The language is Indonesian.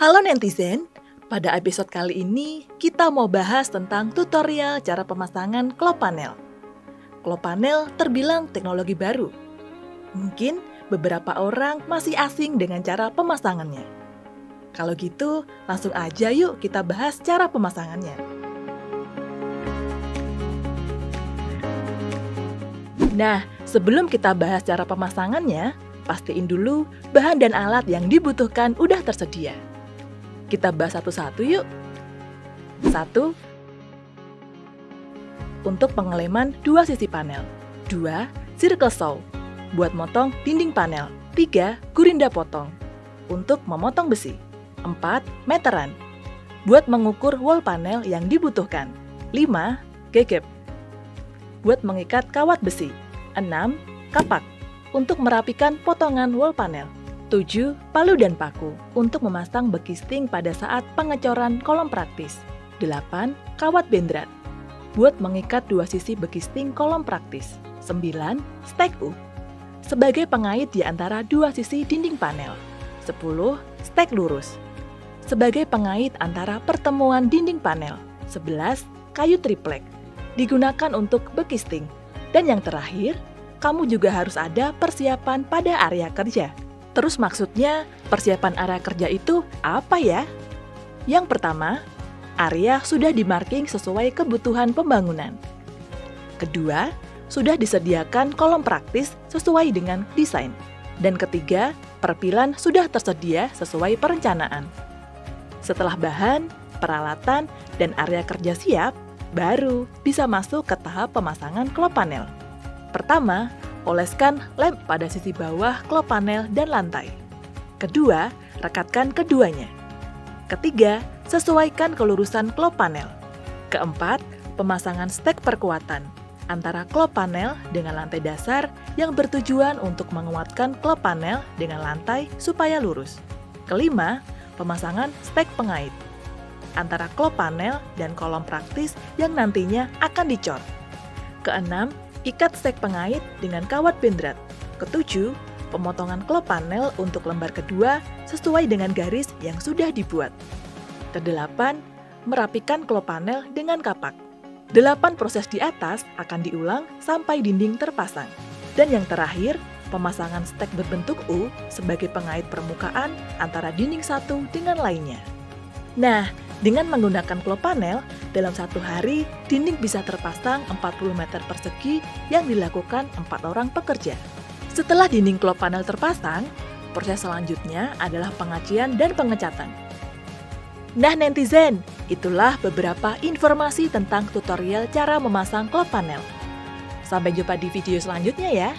Halo netizen, pada episode kali ini kita mau bahas tentang tutorial cara pemasangan klop panel. Klop panel terbilang teknologi baru. Mungkin beberapa orang masih asing dengan cara pemasangannya. Kalau gitu, langsung aja yuk kita bahas cara pemasangannya. Nah, sebelum kita bahas cara pemasangannya, pastiin dulu bahan dan alat yang dibutuhkan udah tersedia. Kita bahas satu-satu yuk. 1. Untuk pengeleman dua sisi panel. 2. Circle saw buat motong dinding panel. 3. Gurinda potong untuk memotong besi. 4. Meteran buat mengukur wall panel yang dibutuhkan. 5. Gegep buat mengikat kawat besi. 6. Kapak untuk merapikan potongan wall panel. 7. Palu dan paku untuk memasang bekisting pada saat pengecoran kolom praktis. 8. Kawat bendrat buat mengikat dua sisi bekisting kolom praktis. 9. Stek U sebagai pengait di antara dua sisi dinding panel. 10. Stek lurus sebagai pengait antara pertemuan dinding panel. 11. Kayu triplek digunakan untuk bekisting. Dan yang terakhir, kamu juga harus ada persiapan pada area kerja. Terus maksudnya persiapan area kerja itu apa ya? Yang pertama, area sudah dimarking sesuai kebutuhan pembangunan. Kedua, sudah disediakan kolom praktis sesuai dengan desain. Dan ketiga, perpilan sudah tersedia sesuai perencanaan. Setelah bahan, peralatan, dan area kerja siap, baru bisa masuk ke tahap pemasangan klop panel. Pertama, oleskan lem pada sisi bawah klop panel dan lantai. Kedua, rekatkan keduanya. Ketiga, sesuaikan kelurusan klop panel. Keempat, pemasangan stek perkuatan antara klop panel dengan lantai dasar yang bertujuan untuk menguatkan klop panel dengan lantai supaya lurus. Kelima, pemasangan stek pengait antara klop panel dan kolom praktis yang nantinya akan dicor. Keenam, ikat stek pengait dengan kawat bendrat. Ketujuh, pemotongan klop panel untuk lembar kedua sesuai dengan garis yang sudah dibuat. Kedelapan, merapikan klop panel dengan kapak. 8 proses di atas akan diulang sampai dinding terpasang. Dan yang terakhir, pemasangan stek berbentuk U sebagai pengait permukaan antara dinding satu dengan lainnya. Nah, dengan menggunakan klop panel, dalam satu hari, dinding bisa terpasang 40 meter persegi yang dilakukan 4 orang pekerja. Setelah dinding klop panel terpasang, proses selanjutnya adalah pengacian dan pengecatan. Nah netizen, itulah beberapa informasi tentang tutorial cara memasang klop panel. Sampai jumpa di video selanjutnya ya.